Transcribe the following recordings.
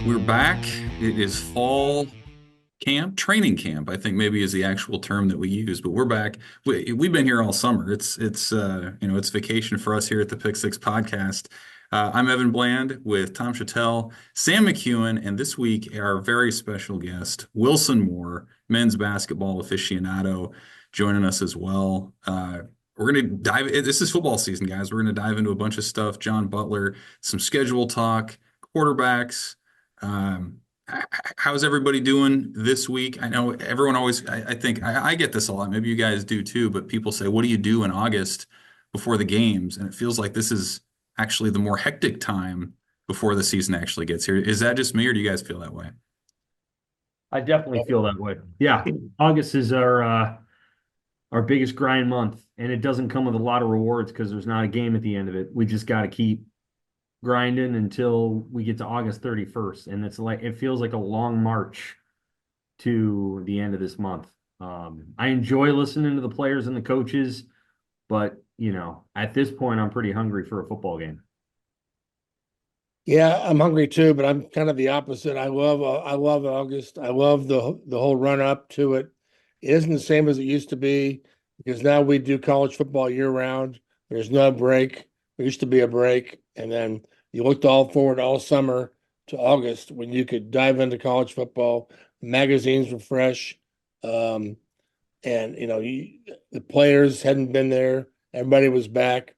We're back. It is fall camp, training camp, I think maybe is the actual term that we use, but we're back. We've been here all summer. It's vacation for us here at the Pick Six podcast. I'm Evan Bland with Tom Shatel, Sam McKewon, and this week our very special guest, Wilson Moore, men's basketball aficionado, joining us as well. We're going to this is football season, guys. We're going to dive into a bunch of stuff. John Butler, some schedule talk, quarterbacks. Um, how's everybody doing this week? I know everyone always, I think I get this a lot. Maybe you guys do too, but people say, what do you do in August before the games? And it feels like this is actually the more hectic time before the season actually gets here. Is that just me, or do you guys feel that way? I definitely feel that way. Yeah, August is our biggest grind month, and it doesn't come with a lot of rewards because there's not a game at the end of it. We just got to keep grinding until we get to August 31st, and it feels like a long march to the end of this month. I enjoy listening to the players and the coaches, but at this point, I'm pretty hungry for a football game. Yeah, I'm hungry too, but I'm kind of the opposite. I love August. I love the whole run up to it. It isn't the same as it used to be because now we do college football year round. There's no break. There used to be a break, and then you looked all forward all summer to August when you could dive into college football. Magazines were fresh, and the players hadn't been there. Everybody was back.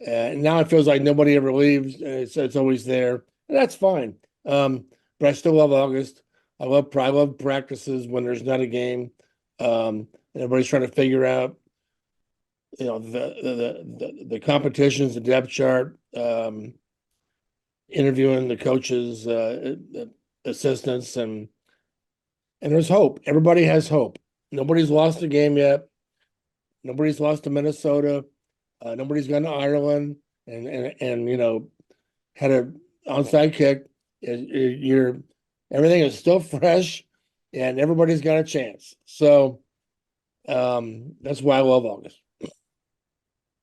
And now it feels like nobody ever leaves. And it's always there. And that's fine. But I still love August. I love practices when there's not a game. And everybody's trying to figure out, the competitions, the depth chart, interviewing the coaches, assistants, and there's hope. Everybody has hope. Nobody's lost a game yet. Nobody's lost to Minnesota. Nobody's gone to Ireland and had an onside kick. Everything is still fresh, and everybody's got a chance. So that's why I love August.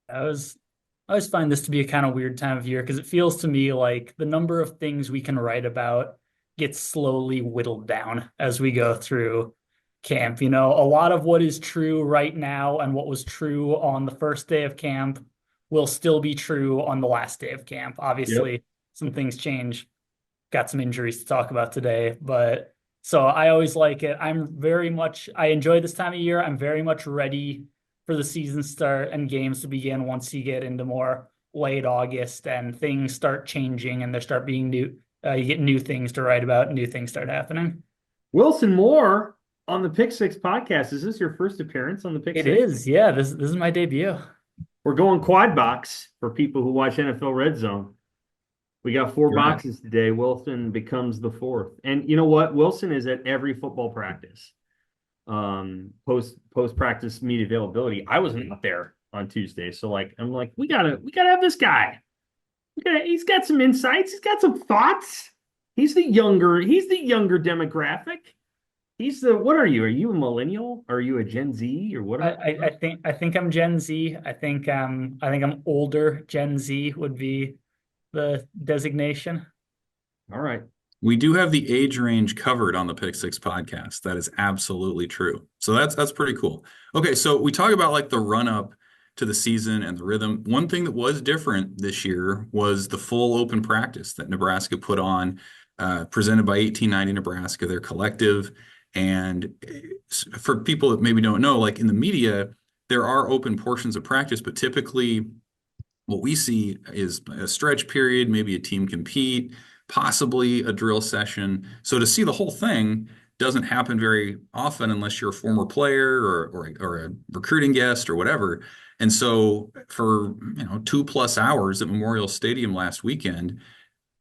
I always find this to be a kind of weird time of year because it feels to me like the number of things we can write about gets slowly whittled down as we go through camp. A lot of what is true right now and what was true on the first day of camp will still be true on the last day of camp. Obviously, Yep. some things change. Got some injuries to talk about today, but so I always like it. I enjoy this time of year. I'm very much ready for the season start and games to begin once you get into more late August and things start changing and there start being new, you get new things to write about, new things start happening. Wilson Moore on the Pick Six podcast. Is this your first appearance on the Pick It Six? is, yeah. This is my debut. We're going quad box for people who watch NFL Red Zone. We got four Right. boxes today. Wilson becomes the fourth. And you know what? Wilson is at every football practice. Post practice media availability. I wasn't out there on Tuesday. So I'm like, we gotta have this guy. He's got some insights, he's got some thoughts. He's the younger demographic. What are you? Are you a millennial? Are you a Gen Z or what? I think I'm Gen Z. I think I'm older. Gen Z would be the designation. All right. We do have the age range covered on the Pick Six podcast. That is absolutely true. So that's pretty cool. Okay, so we talk about like the run up to the season and the rhythm. One thing that was different this year was the full open practice that Nebraska put on, presented by 1890 Nebraska, their collective. And for people that maybe don't know, like in the media, there are open portions of practice, but typically what we see is a stretch period, maybe a team compete, possibly a drill session. So to see the whole thing doesn't happen very often unless you're a former player or a recruiting guest or whatever. And so for 2+ hours at Memorial Stadium last weekend,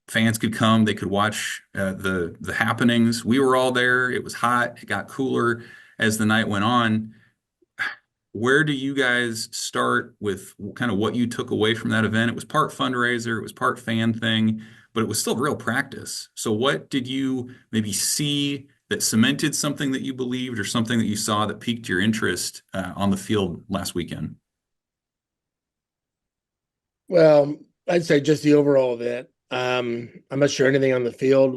fans could come, they could watch the happenings. We were all there. It was hot. It got cooler as the night went on. Where do you guys start with kind of what you took away from that event? It was part fundraiser, it was part fan thing, but it was still real practice. So what did you maybe see that cemented something that you believed or something that you saw that piqued your interest on the field last weekend? Well, I'd say just the overall event. I'm not sure anything on the field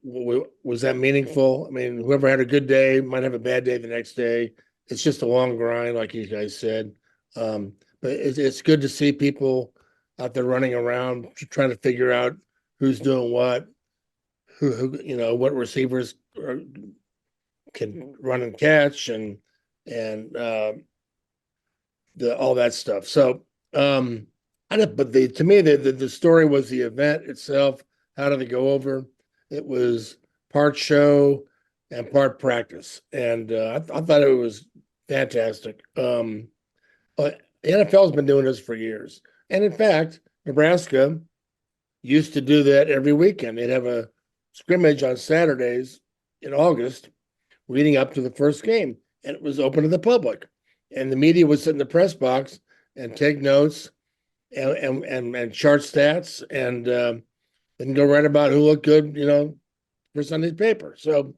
was that meaningful. I mean, whoever had a good day might have a bad day the next day. It's just a long grind, like you guys said. But it's good to see people out there running around trying to figure out who's doing what, what receivers can run and catch, and all that stuff. So, but to me, the story was the event itself. How did they go over? It was part show and part practice, and I thought it was fantastic. The NFL's been doing this for years, and in fact, Nebraska used to do that every weekend. They'd have a scrimmage on Saturdays in August, leading up to the first game, and it was open to the public, and the media would sit in the press box and take notes and chart stats, and then go write about who looked good, for Sunday's paper. So,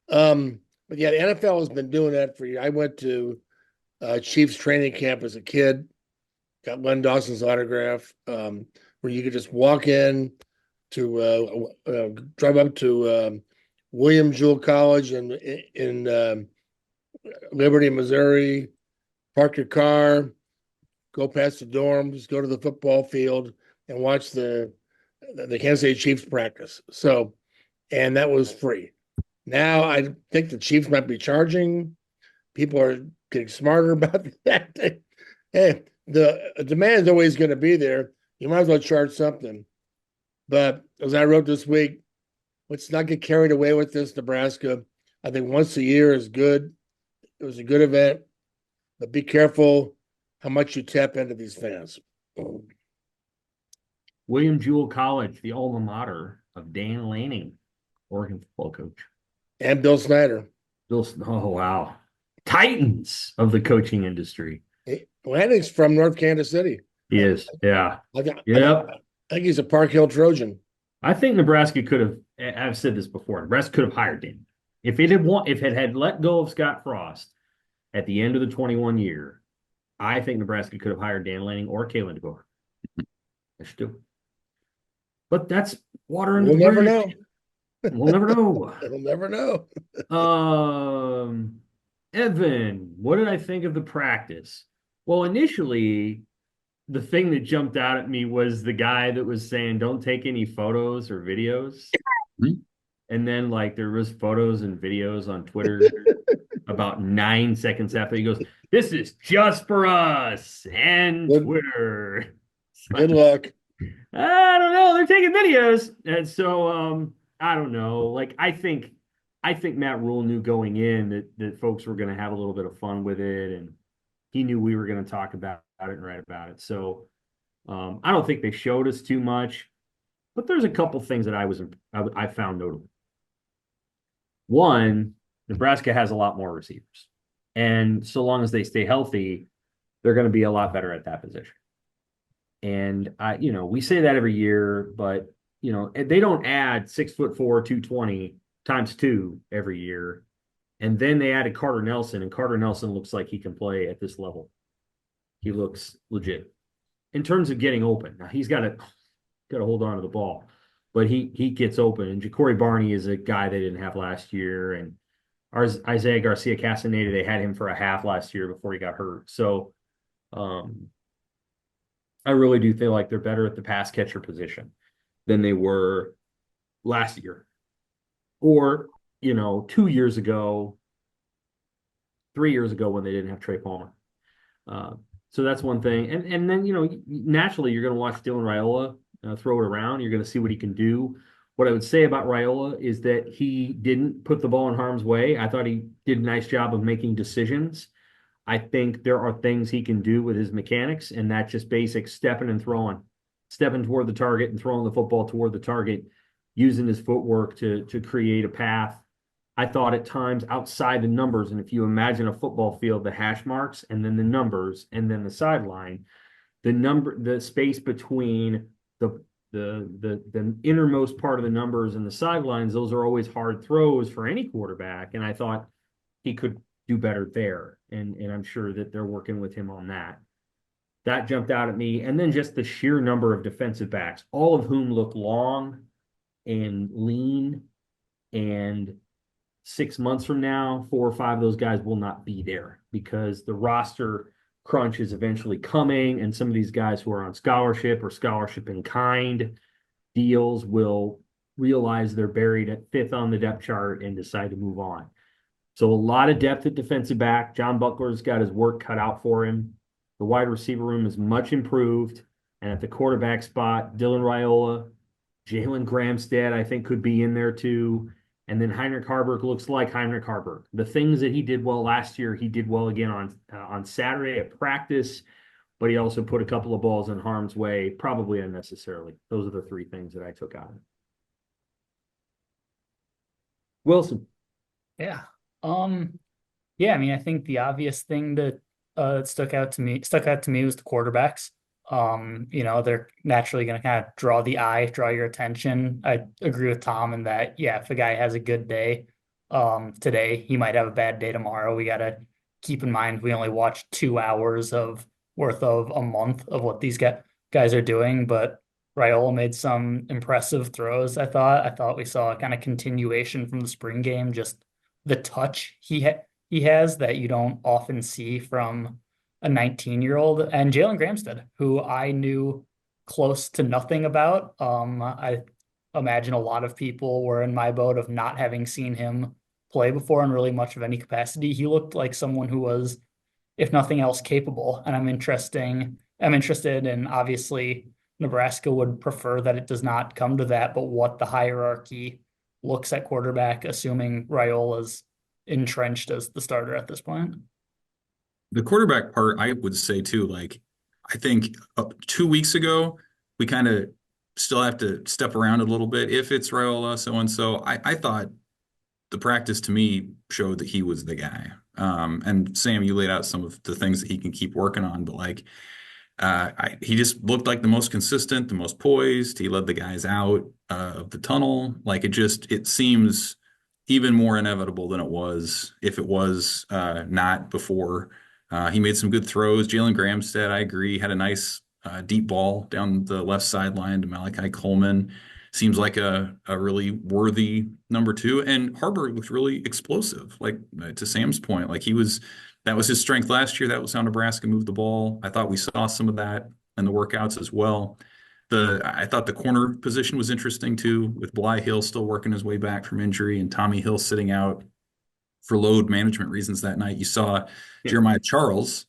but yeah, the NFL has been doing that for years. I went to Chiefs training camp as a kid, got Len Dawson's autograph, where you could just walk in to drive up to William Jewell College in Liberty, Missouri, park your car, go past the dorms, go to the football field, and watch the Kansas City Chiefs practice. So, and that was free. Now I think the Chiefs might be charging. People are getting smarter about that. Hey, the demand is always going to be there. You might as well charge something. But as I wrote this week, let's not get carried away with this, Nebraska. I think once a year is good. It was a good event, but be careful how much you tap into these fans. William Jewell College, the alma mater of Dan Lanning, Oregon football coach. And Bill Snyder. Oh, wow. Titans of the coaching industry. Lanning's from North Kansas City. He is, yeah. I think he's a Park Hill Trojan. I think Nebraska could have, I've said this before, Nebraska could have hired Dan. If it had let go of Scott Frost at the end of the 21 year, I think Nebraska could have hired Dan Lanning or Kalen DeBoer. I should do. But that's water in the bridge. Never know. We'll never know. We'll never know. Evan, what did I think of the practice? Well, initially, the thing that jumped out at me was the guy that was saying, don't take any photos or videos. And then, there was photos and videos on Twitter about 9 seconds after he goes, this is just for us and Twitter. Good luck. I don't know. They're taking videos. And so, I don't know. I think Matt Rule knew going in that folks were going to have a little bit of fun with it. And he knew we were going to talk about it and write about it. So, I don't think they showed us too much, but there's a couple things that I found notable. One, Nebraska has a lot more receivers. And so long as they stay healthy, they're going to be a lot better at that position. And we say that every year, but they don't add 6'4", 220 times 2 every year. And then they added Carter Nelson, and Carter Nelson looks like he can play at this level. He looks legit in terms of getting open. Now he's got to hold on to the ball, but he gets open. And Ja'Cory Barney is a guy they didn't have last year, and Isaiah Garcia Castaneda, they had him for a half last year before he got hurt. So, I really do feel like they're better at the pass catcher position than they were last year, or 2 years ago, 3 years ago when they didn't have Trey Palmer. So that's one thing. And then, naturally you're going to watch Dylan Raiola throw it around. You're going to see what he can do. What I would say about Raiola is that he didn't put the ball in harm's way. I thought he did a nice job of making decisions. I think there are things he can do with his mechanics, and that's just basic stepping and throwing, stepping toward the target and throwing the football toward the target, using his footwork to create a path. I thought at times outside the numbers, and if you imagine a football field, the hash marks and then the numbers and then the sideline, the space between the innermost part of the numbers and the sidelines, those are always hard throws for any quarterback. And I thought he could do better there. And I'm sure that they're working with him on that. That jumped out at me. And then just the sheer number of defensive backs, all of whom look long and lean. And 6 months from now, 4 or 5 of those guys will not be there because the roster crunch is eventually coming. And some of these guys who are on scholarship or scholarship in kind deals will realize they're buried at 5th on the depth chart and decide to move on. So a lot of depth at defensive back. John Butler's got his work cut out for him. The wide receiver room is much improved. And at the quarterback spot, Dylan Raiola, Jalen Gramstead, I think could be in there too. And then Heinrich Haarberg looks like Heinrich Haarberg. The things that he did well last year, he did well again on Saturday at practice, but he also put a couple of balls in harm's way, probably unnecessarily. Those are the 3 things that I took out of it. Wilson. Yeah. Yeah, I mean, I think the obvious thing that stuck out to me was the quarterbacks. They're naturally going to kind of draw your attention. I agree with Tom in that, yeah, if a guy has a good day today, he might have a bad day tomorrow. We got to keep in mind we only watched 2 hours worth of a month of what these guys are doing, but Raiola made some impressive throws, I thought we saw a kind of continuation from the spring game, just the touch he has that you don't often see from a 19-year-old, and Jalen Gramstead, who I knew close to nothing about. I imagine a lot of people were in my boat of not having seen him play before in really much of any capacity. He looked like someone who was, if nothing else, capable, and I'm interested in, obviously, Nebraska would prefer that it does not come to that, but what the hierarchy looks at quarterback, assuming Raiola's entrenched as the starter at this point. The quarterback part, I would say too, like, I think 2 weeks ago, we kind of still have to step around a little bit. If it's Raiola, so-and-so, I thought the practice to me showed that he was the guy. And Sam, you laid out some of the things that he can keep working on, but like, he just looked like the most consistent, the most poised. He led the guys out of the tunnel. Like it seems even more inevitable than it was if it was not before. He made some good throws. Jalen Gramstead, I agree, had a nice deep ball down the left sideline to Malachi Coleman. Seems like a really worthy number 2. And Haarberg looked really explosive. Like to Sam's point, like that was his strength last year. That was how Nebraska moved the ball. I thought we saw some of that in the workouts as well. I thought the corner position was interesting too, with Bly Hill still working his way back from injury and Tommy Hill sitting out for load management reasons that night. You saw Jeremiah Charles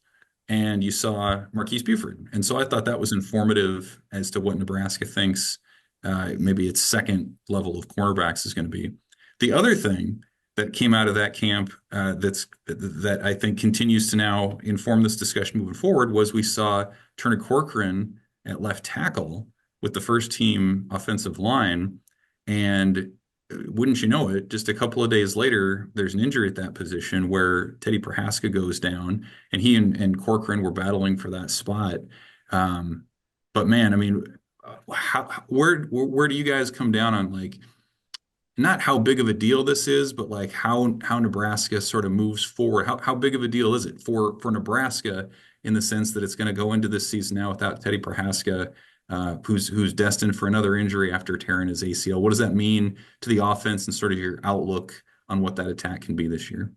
and you saw Marquise Buford. And so I thought that was informative as to what Nebraska thinks maybe its second level of cornerbacks is going to be. The other thing that came out of that camp that I think continues to now inform this discussion moving forward was we saw Turner Corcoran at left tackle with the first team offensive line. And wouldn't you know it, just a couple of days later, there's an injury at that position where Teddy Prochazka goes down, and he and Corcoran were battling for that spot. But man, I mean, where do you guys come down on, like, not how big of a deal this is, but like how Nebraska sort of moves forward? How big of a deal is it for Nebraska in the sense that it's going to go into this season now without Teddy Prochazka, who's destined for another injury after tearing his ACL? What does that mean to the offense and sort of your outlook on what that attack can be this year?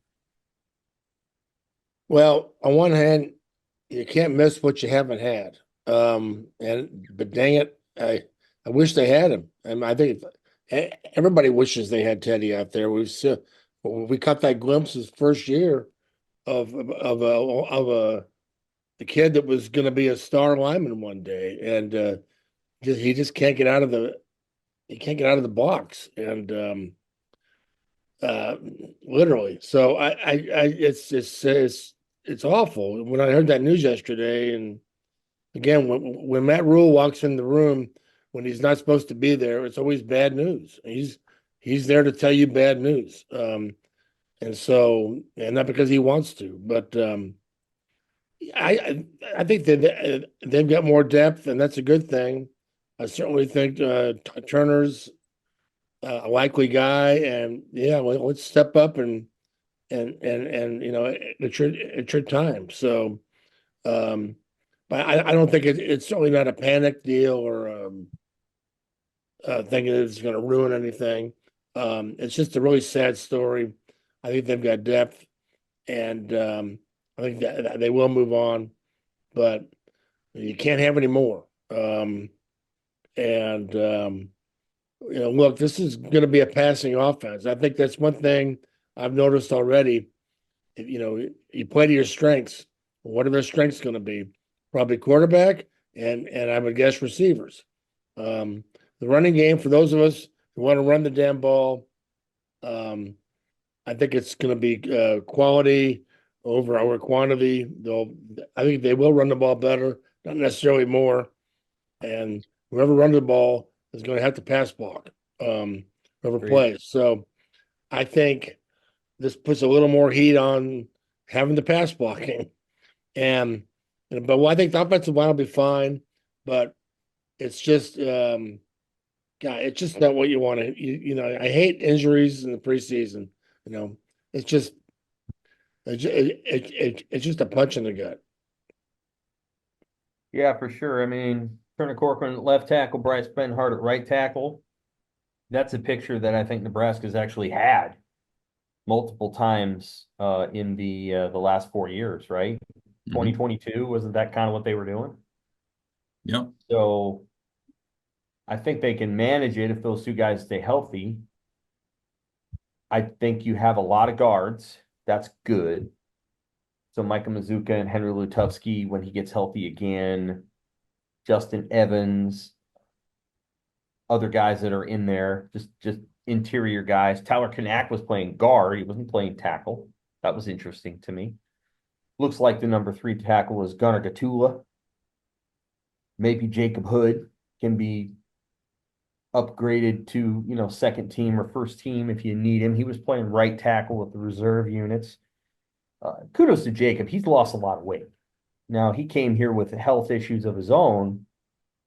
Well, on one hand, you can't miss what you haven't had. But dang it, I wish they had him. And I think everybody wishes they had Teddy out there. We caught that glimpse his first year of a kid that was going to be a star lineman one day, and he just can't get out of the box, and literally. So it's awful. When I heard that news yesterday, and again, when Matt Rule walks in the room when he's not supposed to be there, it's always bad news. He's there to tell you bad news, and not because he wants to, but I think that they've got more depth, and that's a good thing. I certainly think Turner's a likely guy, and yeah, let's step up and it's your time. So, but But I don't think it's certainly not a panic deal or thinking it's going to ruin anything. It's just a really sad story. I think they've got depth, and I think that they will move on, but you can't have any more. And look, this is going to be a passing offense. I think that's one thing I've noticed already. You play to your strengths. What are their strengths going to be? Probably quarterback and I would guess receivers. The running game for those of us who want to run the damn ball, I think it's going to be quality over quantity. I think they will run the ball better, not necessarily more. And whoever runs the ball is going to have to pass block. Whoever plays. So I think this puts a little more heat on having the pass blocking. But I think the offensive line will be fine, but it's just it's just not what you want to. I hate injuries in the preseason. It's just it's just a punch in the gut. Yeah, for sure. I mean, Turner Corcoran at left tackle, Bryce Benhart at right tackle. That's a picture that I think Nebraska's actually had multiple times in the last 4 years, right? 2022, wasn't that kind of what they were doing? Yep. So I think they can manage it if those two guys stay healthy. I think you have a lot of guards. That's good. So Micah Mazuka and Henry Lutovsky when he gets healthy again. Justin Evans, other guys that are in there, just interior guys. Tyler Kanak was playing guard. He wasn't playing tackle. That was interesting to me. Looks like the number 3 tackle is Gunnar Gatula. Maybe Jacob Hood can be upgraded to, second team or first team if you need him. He was playing right tackle with the reserve units. Kudos to Jacob. He's lost a lot of weight. Now, he came here with health issues of his own,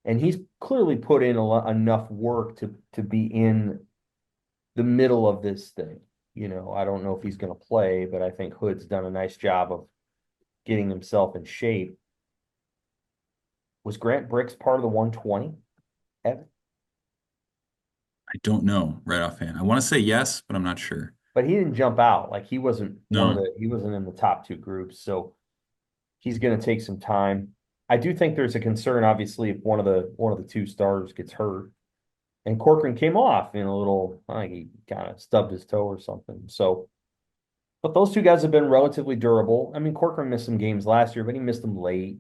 and he's clearly put in enough work to be in the middle of this thing. I don't know if he's going to play, but I think Hood's done a nice job of getting himself in shape. Was Grant Bricks part of the 120, Evan? I don't know right offhand. I want to say yes, but I'm not sure. But he didn't jump out. Like he wasn't No. he wasn't in the top 2 groups. So he's going to take some time. I do think there's a concern, obviously, if one of the 2 starters gets hurt. And Corcoran came off in a little, I think he kind of stubbed his toe or something. So, but those 2 guys have been relatively durable. I mean, Corcoran missed some games last year, but he missed them late.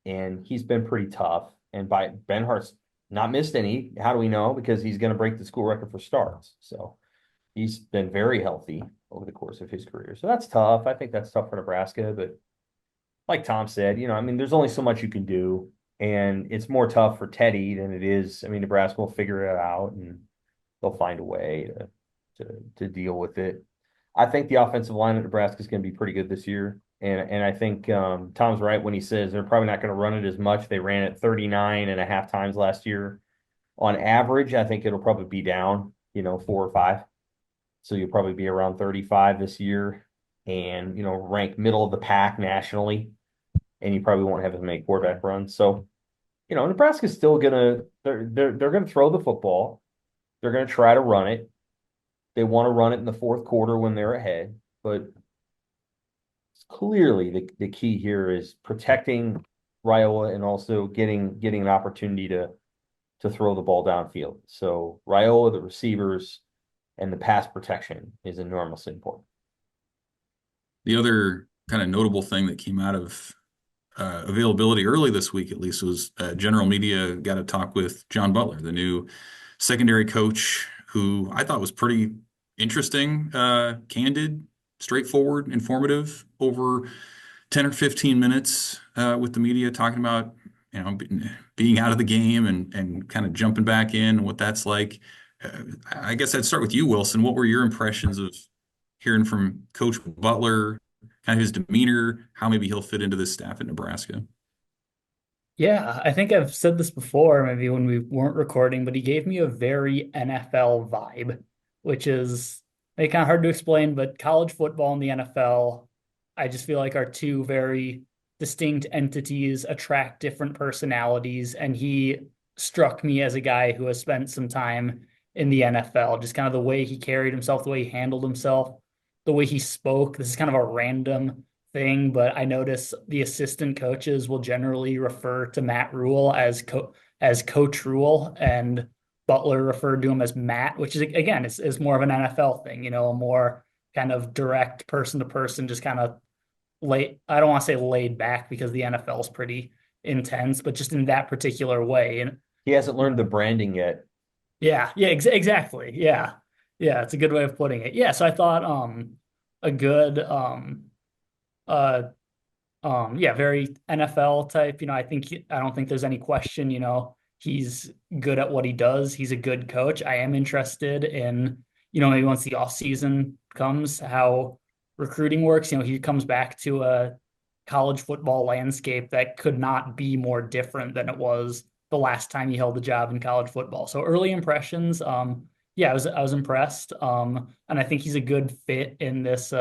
And he's been pretty tough. And by Benhart's not missed any. How do we know? Because he's going to break the school record for starts. So he's been very healthy over the course of his career. So that's tough. I think that's tough for Nebraska. But like Tom said, there's only so much you can do. And it's more tough for Teddy than it is. I mean, Nebraska will figure it out and they'll find a way to deal with it. I think the offensive line at Nebraska is going to be pretty good this year. And I think Tom's right when he says they're probably not going to run it as much. They ran it 39.5 times last year. On average, I think it'll probably be down, 4 or 5. So you'll probably be around 35 this year and, rank middle of the pack nationally. And you probably won't have as many quarterback runs. So, Nebraska's still they're gonna throw the football. They're gonna try to run it. They want to run it in the 4th quarter when they're ahead, but clearly the key here is protecting Raiola and also getting an opportunity to throw the ball downfield. So Raiola, the receivers, and the pass protection is enormously important. The other kind of notable thing that came out of availability early this week, at least, was general media got to talk with John Butler, the new secondary coach, who I thought was pretty interesting, candid, straightforward, informative over 10 or 15 minutes with the media talking about, being out of the game and kind of jumping back in and what that's like. I guess I'd start with you, Wilson. What were your impressions of hearing from Coach Butler, kind of his demeanor, how maybe he'll fit into this staff at Nebraska? Yeah, I think I've said this before, maybe when we weren't recording, but he gave me a very NFL vibe, which is kind of hard to explain, but college football and the NFL, I just feel like are 2 very distinct entities attract different personalities, and he struck me as a guy who has spent some time in the NFL. Just kind of the way he carried himself, the way he handled himself, the way he spoke. This is kind of a random thing, but I notice the assistant coaches will generally refer to Matt Rule as Coach Rule, and Butler referred to him as Matt, which is again is more of an NFL thing, you know, a more kind of direct person to person, just kind of I don't want to say laid back because the NFL is pretty intense, but just in that particular way. And He hasn't learned the branding yet. yeah, exactly. Yeah. Yeah, it's a good way of putting it. Yeah, so I thought a good uh yeah, very NFL type. You know, I don't think there's any question, you know, he's good at what he does. He's a good coach. I am interested in, you know, maybe once the off season comes, how recruiting works. You know, he comes back to a college football landscape that could not be more different than it was the last time he held a job in college football. So early impressions, yeah, I was impressed. And I think he's a good fit in this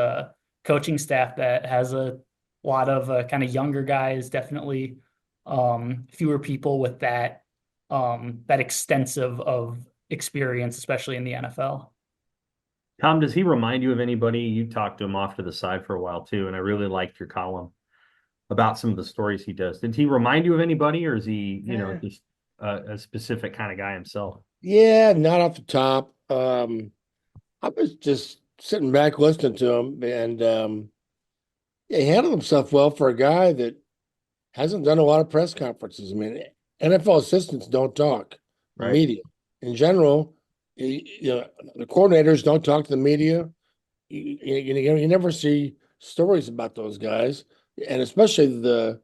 coaching staff that has a lot of kind of younger guys, definitely fewer people with that that extensive of experience, especially in the NFL. Tom, does he remind you of anybody? You talked to him off to the side for a while too, and I really liked your column about some of the stories he does. Did he remind you of anybody, or is he, you know, just a specific kind of guy himself? Yeah, not off the top. I was just sitting back listening to him, and yeah, he handled himself well for a guy that hasn't done a lot of press conferences. I mean, NFL assistants don't talk, the Right. media in general. You know, the coordinators don't talk to the media. You never see stories about those guys, and especially the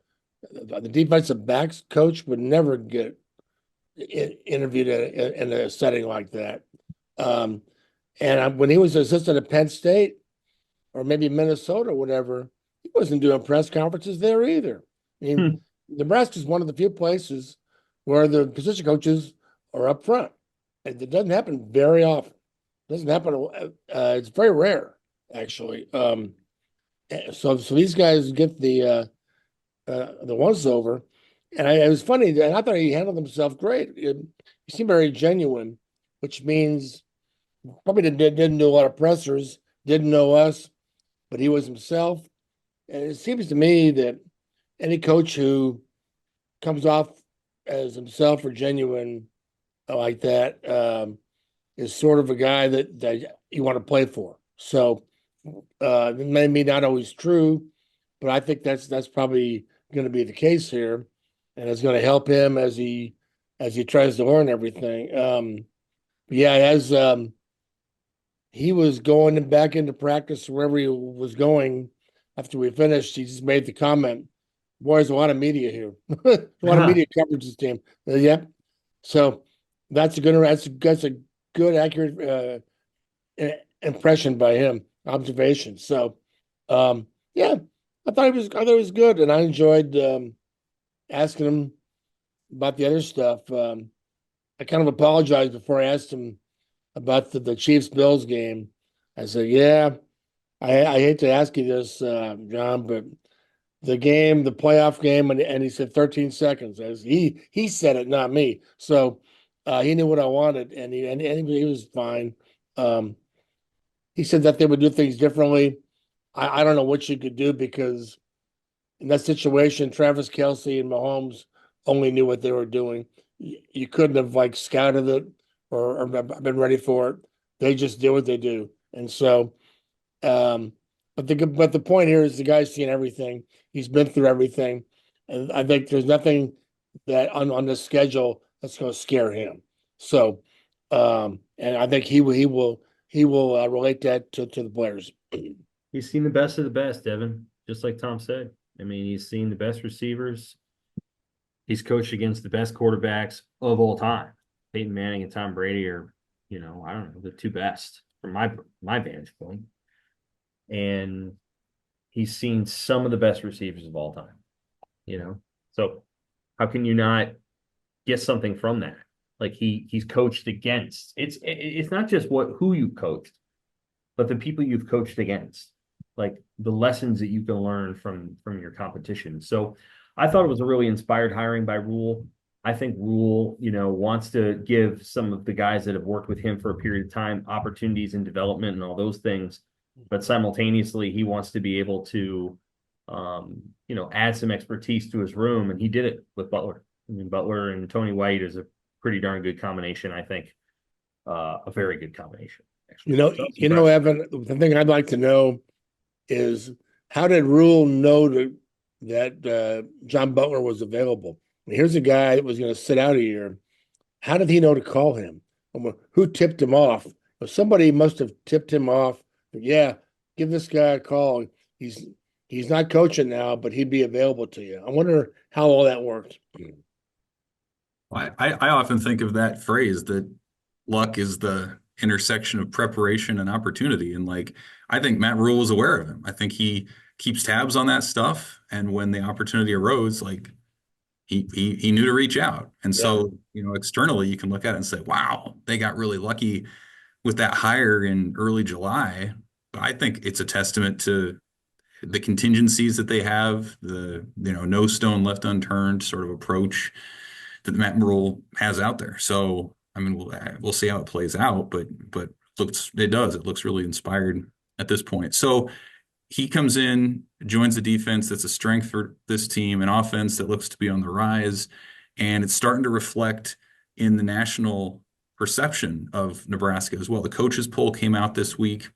defensive backs coach would never get interviewed in a setting like that. When he was assistant at Penn State or maybe Minnesota or whatever, he wasn't doing press conferences there either. I mean, Nebraska is one of the few places where the position coaches are up front. It doesn't happen very often. It doesn't happen. It's very rare, actually. So these guys get the once over, and it was funny. And I thought he handled himself great. He seemed very genuine, which means probably didn't do a lot of pressers, didn't know us, but he was himself. And it seems to me that any coach who comes off as himself or genuine like that is sort of a guy that you want to play for. So it may be not always true, but I think that's probably going to be the case here, and it's going to help him as he tries to learn everything. Yeah, as he was going back into practice wherever he was going after we finished, he just made the comment, "Boy, there's a lot of media here, a lot of media coverage this team." Yeah, so that's a good accurate impression by him, observation. So, yeah, I thought it was good, and I enjoyed asking him about the other stuff. I kind of apologized before I asked him about the Chiefs Bills game. I said, "Yeah, I hate to ask you this, John, but the playoff game," and he said 13 seconds. As he said it, not me. So he knew what I wanted, and he was fine. He said that they would do things differently. I don't know what you could do, because in that situation, Travis Kelce and Mahomes only knew what they were doing. You couldn't have like scouted it or been ready for it. They just do what they do, and so. But the point here is the guy's seen everything. He's been through everything, and I think there's nothing that on the schedule that's going to scare him. So, and I think he will relate that to the players. He's seen the best of the best, Evan, just like Tom said. I mean, he's seen the best receivers. He's coached against the best quarterbacks of all time. Peyton Manning and Tom Brady are, you know, I don't know, the two best from my vantage point. And he's seen some of the best receivers of all time, you know? So how can you not get something from that? Like he's coached against. It's not just who you've coached, but the people you've coached against. like the lessons that you can learn from your competition. So I thought it was a really inspired hiring by Rule. I think Rule, wants to give some of the guys that have worked with him for a period of time opportunities in development and all those things. But simultaneously, he wants to be able to, add some expertise to his room. And he did it with Butler. I mean, Butler and Tony White is a pretty darn good combination, I think. A very good combination, actually. Evan, the thing I'd like to know is how did Rule know that John Butler was available? Here's a guy that was going to sit out a year. How did he know to call him? Who tipped him off? Somebody must have tipped him off. Yeah, give this guy a call. He's not coaching now, but he'd be available to you. I wonder how all that worked. I often think of that phrase that luck is the intersection of preparation and opportunity. And like, I think Matt Rule was aware of him. I think he keeps tabs on that stuff. And when the opportunity arose, like he knew to reach out. And so, externally you can look at it and say, wow, they got really lucky with that hire in early July. But I think it's a testament to the contingencies that they have, the, no stone left unturned sort of approach that Matt Rule has out there. So, I mean, we'll see how it plays out, but it looks really inspired at this point. So he comes in, joins the defense that's a strength for this team, an offense that looks to be on the rise, and it's starting to reflect in the national perception of Nebraska as well. The coaches poll came out this week.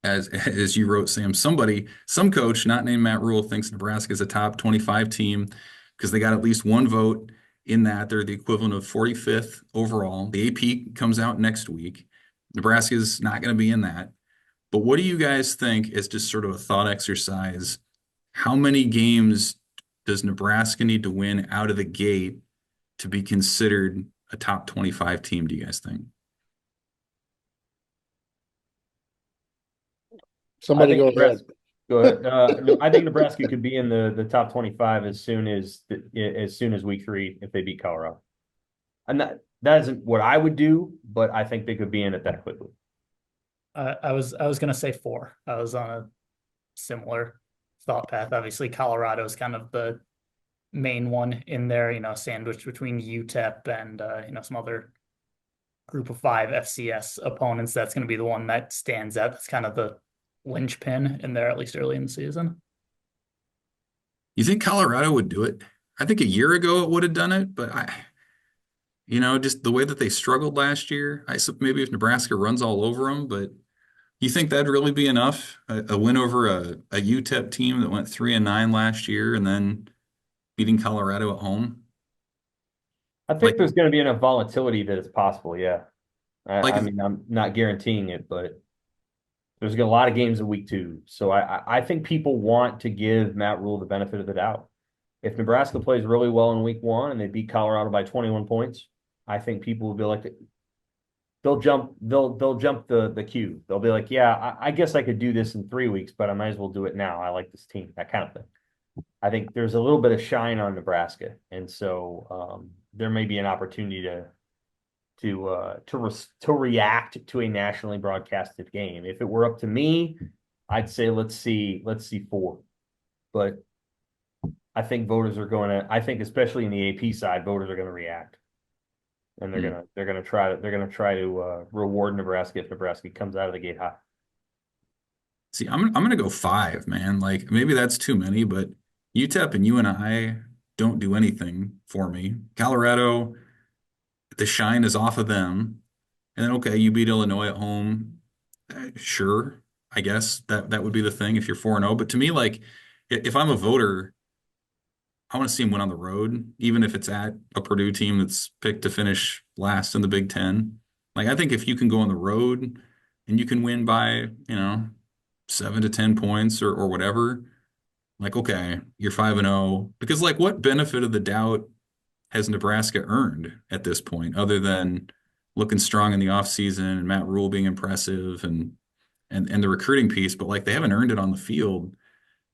As you wrote, Sam, some coach not named Matt Rule thinks Nebraska is a top 25 team because they got at least one vote in that. They're the equivalent of 45th overall. The AP comes out next week. Nebraska is not going to be in that. But what do you guys think, as just sort of a thought exercise, how many games does Nebraska need to win out of the gate to be considered a top 25 team, do you guys think? Somebody go ahead. Go ahead. I think Nebraska could be in the top 25 as soon as week 3 if they beat Colorado. And that isn't what I would do, but I think they could be in it that quickly. I was going to say 4. I was on a similar thought path. Obviously, Colorado is kind of the main one in there, sandwiched between UTEP and some other group of 5 FCS opponents. That's going to be the one that stands out. That's kind of the linchpin in there, at least early in the season. You think Colorado would do it? I think a year ago it would have done it, but just the way that they struggled last year, maybe if Nebraska runs all over them, but you think that'd really be enough? A win over a UTEP team that went 3-9 last year and then beating Colorado at home? I think there's going to be enough volatility that it's possible, yeah. I mean, I'm not guaranteeing it, but there's a lot of games in week 2. So I think people want to give Matt Rule the benefit of the doubt. If Nebraska plays really well in week 1 and they beat Colorado by 21 points, I think people will be like, they'll jump the queue. They'll be like, yeah, I guess I could do this in 3 weeks, but I might as well do it now. I like this team, that kind of thing. I think there's a little bit of shine on Nebraska. And so there may be an opportunity to react to a nationally broadcasted game. If it were up to me, I'd say let's see 4. But I think I think especially in the AP side, voters are going to react. And they're going to try to reward Nebraska if Nebraska comes out of the gate hot. See, I'm going to go 5, man. Like maybe that's too many, but UTEP and UNI don't do anything for me. Colorado, the shine is off of them. And then, okay, you beat Illinois at home. Sure, I guess that would be the thing if you're 4-0. But to me, like, if I'm a voter, I want to see them win on the road, even if it's at a Purdue team that's picked to finish last in the Big Ten. Like, I think if you can go on the road and you can win by, 7 to 10 points or whatever, like, okay, you're 5-0. Because, like, what benefit of the doubt has Nebraska earned at this point, other than looking strong in the offseason and Matt Rule being impressive and the recruiting piece? But like, they haven't earned it on the field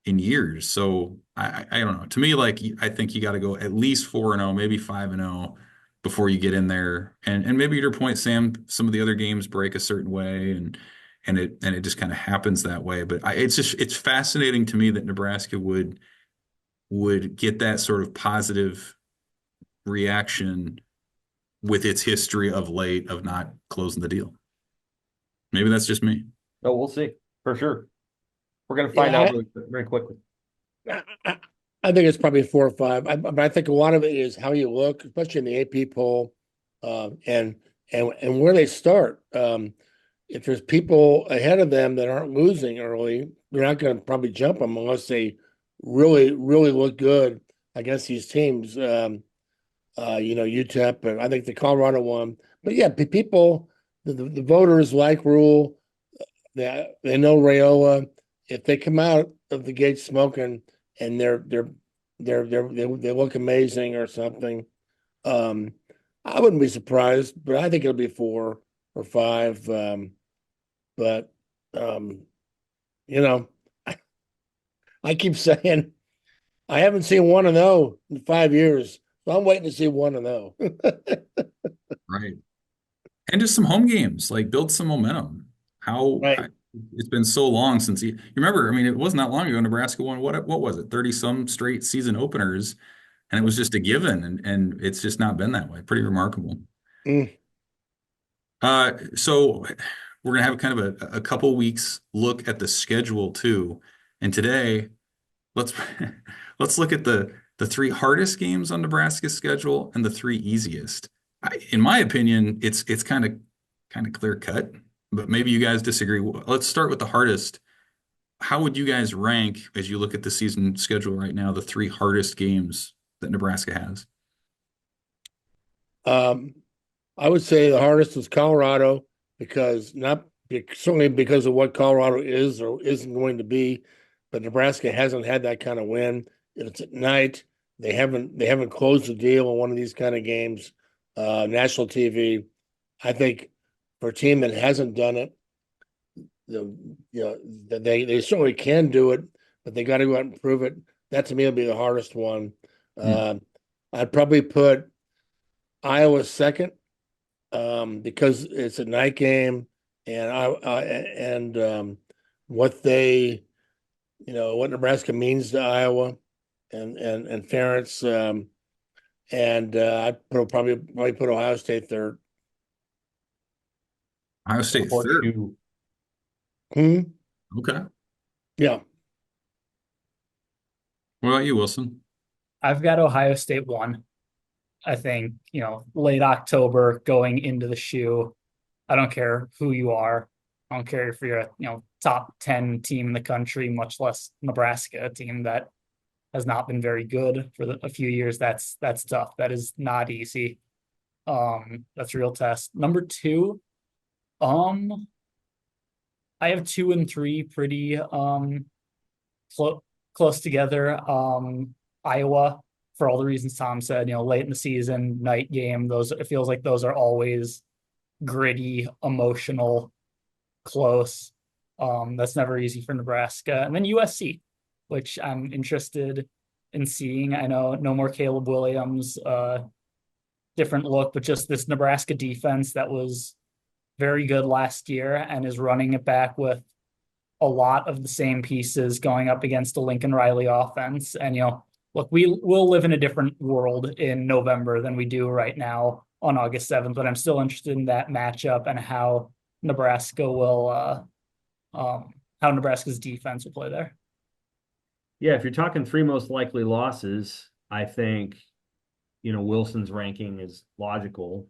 in years. So I don't know. To me, like, I think you got to go at least 4-0, maybe 5-0 before you get in there. And maybe your point, Sam, some of the other games break a certain way, and and it just kind of happens that way. But it's fascinating to me that Nebraska would get that sort of positive reaction with its history of late of not closing the deal. Maybe that's just me. Oh, we'll see for sure. We're gonna find Yeah, out really, very quickly. I, I think it's probably 4 or 5. But I think a lot of it is how you look, especially in the AP poll, and where they start. If there's people ahead of them that aren't losing early, they're not going to probably jump them unless they really, really look good against these teams. UTEP, and I think the Colorado one. But yeah, people, the voters like Rule. They know Rayola. If they come out of the gate smoking and they look amazing or something, I wouldn't be surprised. But I think it'll be 4 or 5. But you know, I keep saying I haven't seen 1-0 in 5 years, so I'm waiting to see 1-0. Right. And just some home games, like build some momentum. Right. It's been so long since you remember, I mean, it wasn't that long ago Nebraska won what was it, 30 some straight season openers, and it was just a given, and it's just not been that way. Pretty remarkable. Mm. So we're gonna have kind of a couple weeks look at the schedule too. And today, let's let's look at the 3 hardest games on Nebraska's schedule and the 3 easiest. In my opinion, it's kind of clear cut, but maybe you guys disagree. Let's start with the hardest. How would you guys rank as you look at the season schedule right now, the 3 hardest games that Nebraska has? I would say the hardest was Colorado certainly because of what Colorado is or isn't going to be, but Nebraska hasn't had that kind of win. It's at night. They haven't closed the deal on one of these kind of games. National TV. I think for a team that hasn't done it, they certainly can do it, but they got to go out and prove it. That to me will be the hardest one. I'd probably put Iowa second, because it's a night game, and what what Nebraska means to Iowa, and Ferentz, and I'd probably put Ohio State third. Ohio State third. Okay. Yeah. What about you, Wilson? I've got Ohio State 1. I think, late October going into the shoe. I don't care who you are. I don't care if you're a top 10 team in the country, much less Nebraska, a team that has not been very good for a few years. That's tough. That is not easy. That's a real test. Number 2, I have 2 and 3 pretty close together. Iowa, for all the reasons Tom said, late in the season, night game, it feels like those are always gritty, emotional, close. That's never easy for Nebraska. And then USC, which I'm interested in seeing. I know no more Caleb Williams, different look, but just this Nebraska defense that was very good last year and is running it back with a lot of the same pieces going up against the Lincoln Riley offense. And, look, we will live in a different world in November than we do right now on August 7th, but I'm still interested in that matchup and how Nebraska will, how Nebraska's defense will play there. Yeah, if you're talking 3 most likely losses, I think, Wilson's ranking is logical.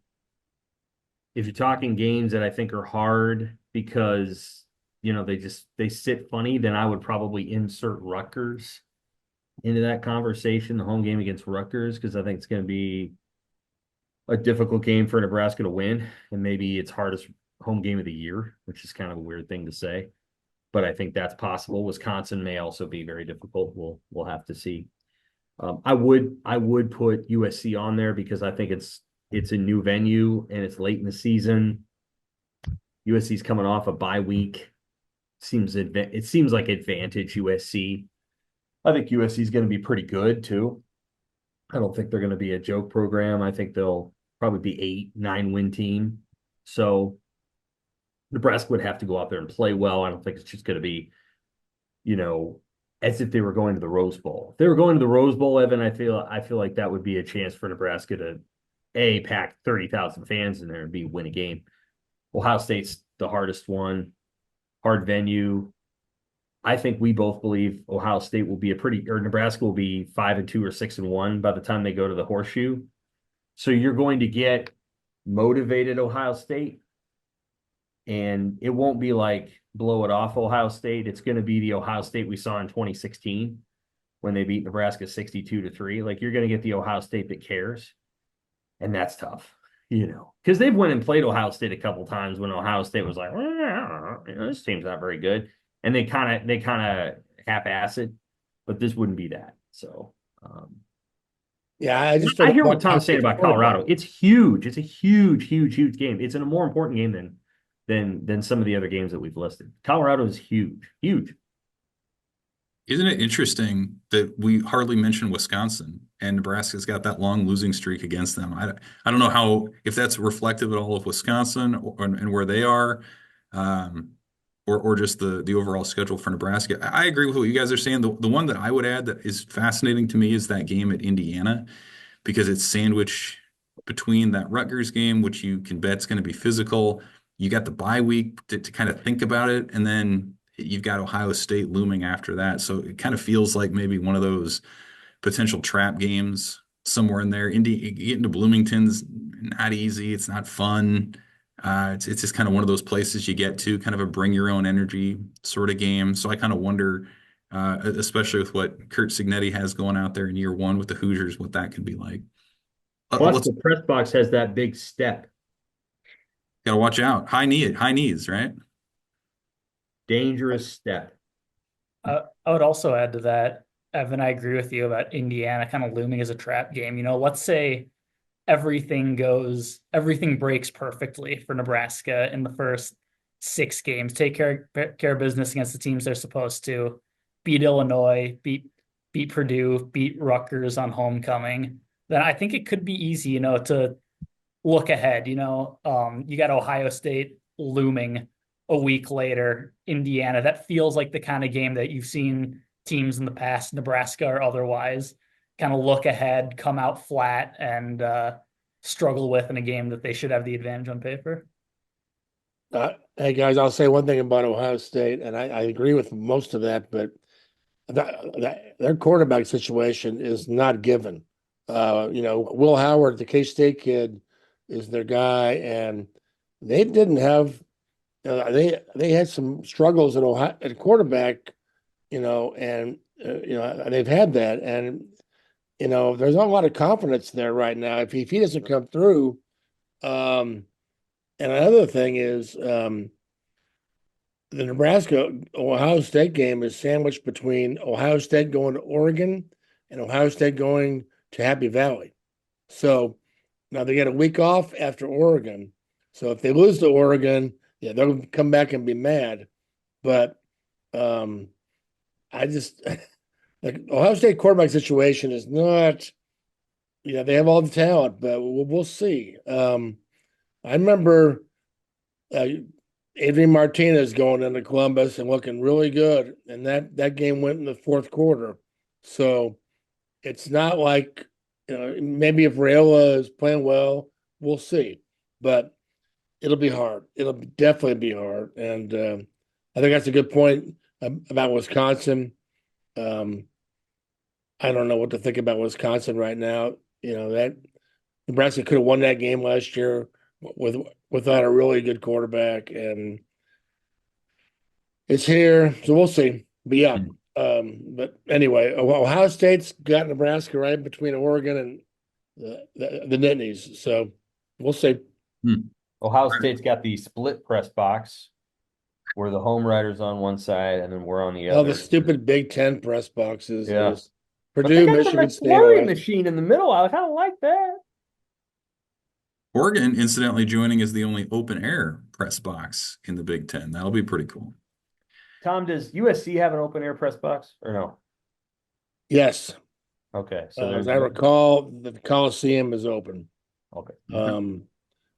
If you're talking games that I think are hard because, they sit funny, then I would probably insert Rutgers into that conversation, the home game against Rutgers, because I think it's going to be a difficult game for Nebraska to win, and maybe its hardest home game of the year, which is kind of a weird thing to say, but I think that's possible. Wisconsin may also be very difficult. We'll have to see. I would put USC on there because I think it's a new venue and it's late in the season. USC's coming off a bye week. It seems like advantage USC. I think USC is going to be pretty good too. I don't think they're going to be a joke program. I think they'll probably be 8-9 win team. So Nebraska would have to go out there and play well. I don't think it's just going to be, as if they were going to the Rose Bowl. If they were going to the Rose Bowl, Evan, I feel like that would be a chance for Nebraska to pack 30,000 fans in there and win a game. Ohio State's the hardest one, hard venue. I think we both believe Ohio State will be Nebraska will be 5-2 or 6-1 by the time they go to the Horseshoe. So you're going to get motivated Ohio State, and it won't be like blow it off Ohio State. It's going to be the Ohio State we saw in 2016 when they beat Nebraska 62-3. Like, you're going to get the Ohio State that cares, and that's tough, because they've went and played Ohio State a couple times when Ohio State was like, this team's not very good. And they kind of half-ass it, but this wouldn't be that. So, Yeah, I hear what Tom's saying about Colorado. It's huge. It's a huge, huge, huge game. It's a more important game than some of the other games that we've listed. Colorado is huge, huge. Isn't it interesting that we hardly mention Wisconsin, and Nebraska's got that long losing streak against them? I don't know if that's reflective at all of Wisconsin and where they are. Or just the overall schedule for Nebraska. I agree with what you guys are saying. The one that I would add that is fascinating to me is that game at Indiana, because it's sandwiched between that Rutgers game, which you can bet is going to be physical. You got the bye week to kind of think about it, and then you've got Ohio State looming after that. So it kind of feels like maybe one of those potential trap games somewhere in there. Getting to Bloomington's not easy. It's not fun. It's just kind of one of those places you get to, kind of a bring your own energy sort of game. So I kind of wonder, especially with what Kurt Signetti has going out there in year one with the Hoosiers, what that could be like. Plus, the press box has that big step. Got to watch out. High knees, right? Dangerous step. I would also add to that, Evan, I agree with you about Indiana kind of looming as a trap game. Let's say everything breaks perfectly for Nebraska in the first 6 games. Take care of business against the teams they're supposed to. Beat Illinois, beat Purdue, beat Rutgers on homecoming. Then I think it could be easy, to look ahead. You got Ohio State looming a week later, Indiana. That feels like the kind of game that you've seen teams in the past, Nebraska or otherwise, kind of look ahead, come out flat, and struggle with in a game that they should have the advantage on paper. Hey guys, I'll say one thing about Ohio State, and I agree with most of that, but their quarterback situation is not given. Will Howard, the K-State kid, is their guy, and they didn't have. They had some struggles at quarterback, and they've had that, and there's not a lot of confidence there right now. If he doesn't come through, and another thing is the Nebraska Ohio State game is sandwiched between Ohio State going to Oregon and Ohio State going to Happy Valley. So now they get a week off after Oregon. So if they lose to Oregon, yeah, they'll come back and be mad. But I just the Ohio State quarterback situation is not, they have all the talent, but we'll see. I remember Adrian Martinez going into Columbus and looking really good, and that game went in the fourth quarter. So it's not like, maybe if Rayola is playing well, we'll see. But it'll be hard. It'll definitely be hard. And I think that's a good point about Wisconsin. I don't know what to think about Wisconsin right now. That Nebraska could have won that game last year without a really good quarterback, and it's here, so we'll see. But yeah, but anyway, Ohio State's got Nebraska right between Oregon and the Nittanies, so we'll see. Ohio State's got the split press box where the home writer's on one side and then we're on the other. The stupid Big Ten press boxes. Yeah. Purdue, Michigan State. McFlurry machine in the middle. I kind of like that. Oregon, incidentally, joining as the only open air press box in the Big Ten. That'll be pretty cool. Tom, does USC have an open air press box or no? Yes. Okay. So as I recall, the Coliseum is open. Okay.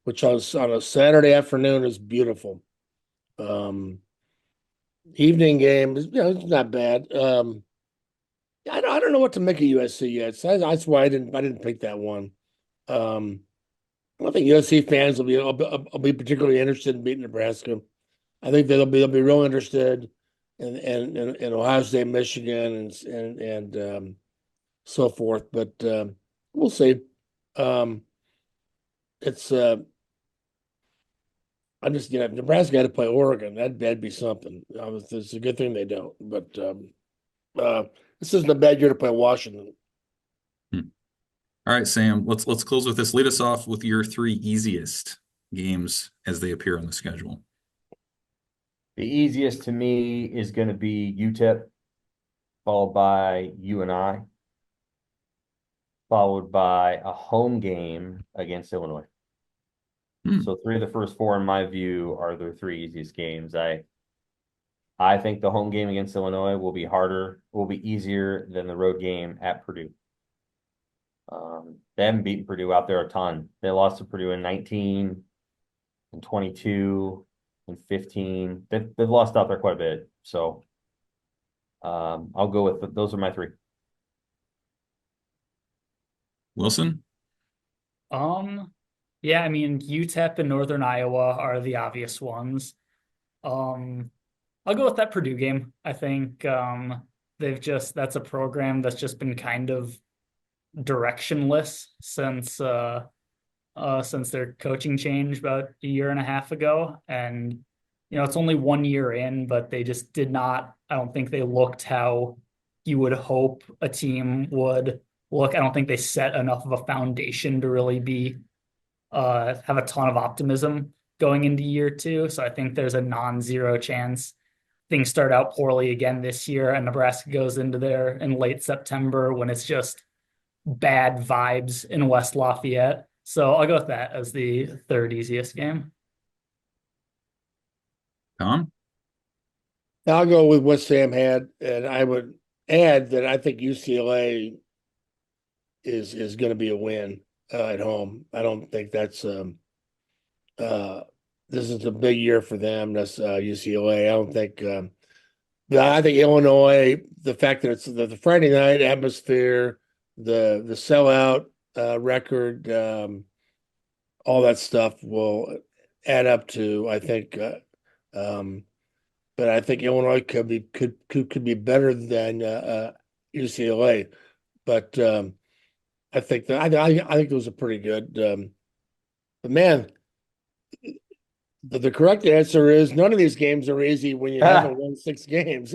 Which on a Saturday afternoon is beautiful. Evening game is, it's not bad. I don't know what to make of USC yet. So that's why I didn't pick that one. Um, I think USC fans will be particularly interested in beating Nebraska. I think they'll be real interested in Ohio State, Michigan, and so forth. But we'll see. Um, it's I'm just Nebraska had to play Oregon. That'd be something. It's a good thing they don't. But uh, this isn't a bad year to play Washington. Hmm. All right, Sam, let's close with this. Lead us off with your three easiest games as they appear on the schedule. The easiest to me is going to be UTEP, followed by UNI, followed by a home game against Illinois. So 3 of the first 4, in my view, are the 3 easiest games. I think the home game against Illinois will be easier than the road game at Purdue. They haven't beaten Purdue out there a ton. They lost to Purdue in 19 and 22 and 15. They've lost out there quite a bit. So I'll go with those are my 3. Wilson? Yeah, I mean, UTEP and Northern Iowa are the obvious ones. I'll go with that Purdue game. I think that's a program that's just been kind of directionless since their coaching change about a year and a half ago. And it's only 1 year in, but they just did not, I don't think they looked how you would hope a team would look. I don't think they set enough of a foundation to really be have a ton of optimism going into year 2. So I think there's a non-zero chance things start out poorly again this year and Nebraska goes into there in late September when it's just bad vibes in West Lafayette. So I'll go with that as the 3rd easiest game. Tom? I'll go with what Sam had, and I would add that I think UCLA is going to be a win at home. I don't think this is a big year for them. That's UCLA. I don't think. I think Illinois. The fact that it's the Friday night atmosphere, the sellout record, all that stuff will add up to. I think. But I think Illinois could be better than UCLA. But I think I think those are pretty good. But man, the correct answer is none of these games are easy when you haven't won 6 games.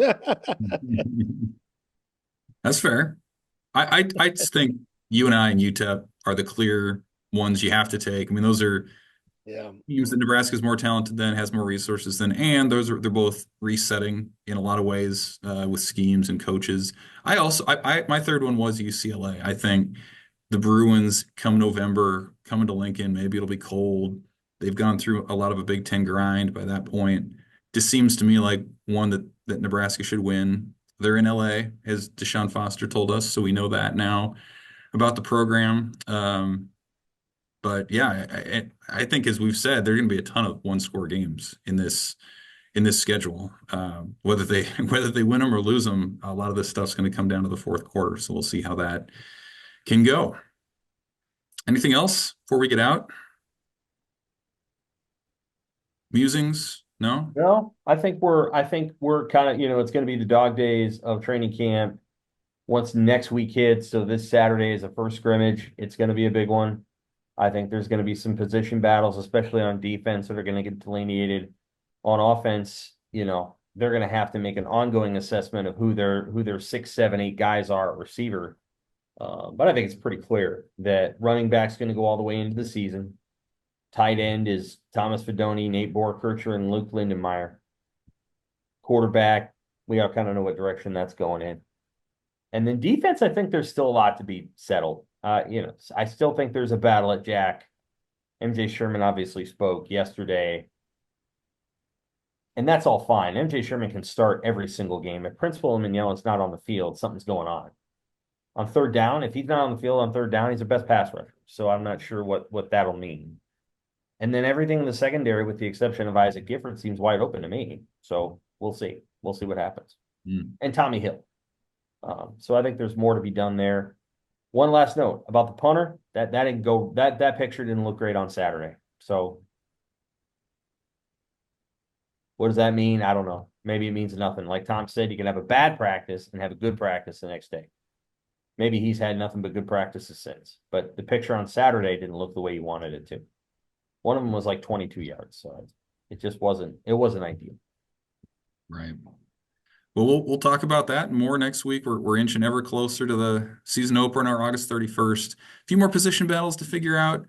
That's fair. I just think UNI and UTEP are the clear ones you have to take. I mean, those are teams that Nebraska's more talented than, has more resources than, and they're both resetting in a lot of ways with schemes and coaches. My 3rd one was UCLA. I think the Bruins come November, coming to Lincoln, maybe it'll be cold. They've gone through a lot of a Big Ten grind by that point. Just seems to me like one that Nebraska should win. They're in LA, as Deshaun Foster told us, so we know that now about the program. But yeah, I think as we've said, there are going to be a ton of 1-score games in this schedule. Whether they win them or lose them, a lot of this stuff's going to come down to the 4th quarter. So we'll see how that can go. Anything else before we get out? Musings? No? No, I think we're kind of, it's going to be the dog days of training camp. Once next week hits, so this Saturday is the first scrimmage, it's going to be a big one. I think there's going to be some position battles, especially on defense, that are going to get delineated. On offense, they're going to have to make an ongoing assessment of who their 6, 7, 8 guys are at receiver. But I think it's pretty clear that running back's going to go all the way into the season. Tight end is Thomas Fedoni, Nate Borkircher, and Luke Lindenmeyer. Quarterback, we all kind of know what direction that's going in. And then defense, I think there's still a lot to be settled. I still think there's a battle at Jack. MJ Sherman obviously spoke yesterday. And that's all fine. MJ Sherman can start every single game. If Prince William Yellen's not on the field, something's going on. On 3rd down, if he's not on the field on 3rd down, he's the best pass rusher. So I'm not sure what that'll mean. And then everything in the secondary, with the exception of Isaac Gifford, seems wide open to me. So we'll see. We'll see what happens. And Tommy Hill. So I think there's more to be done there. One last note about the punter. That didn't go. That picture didn't look great on Saturday. So what does that mean? I don't know. Maybe it means nothing. Like Tom said, you can have a bad practice and have a good practice the next day. Maybe he's had nothing but good practices since. But the picture on Saturday didn't look the way he wanted it to. One of them was like 22 yards. So it just wasn't ideal. Right. Well, we'll talk about that and more next week. We're inching ever closer to the season opener, August 31st. A few more position battles to figure out.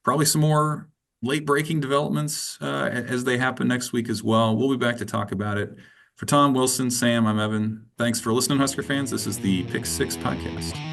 Probably some more late breaking developments as they happen next week as well. We'll be back to talk about it. For Tom, Wilson, Sam, I'm Evan. Thanks for listening, Husker fans. This is the Pick Six Podcast.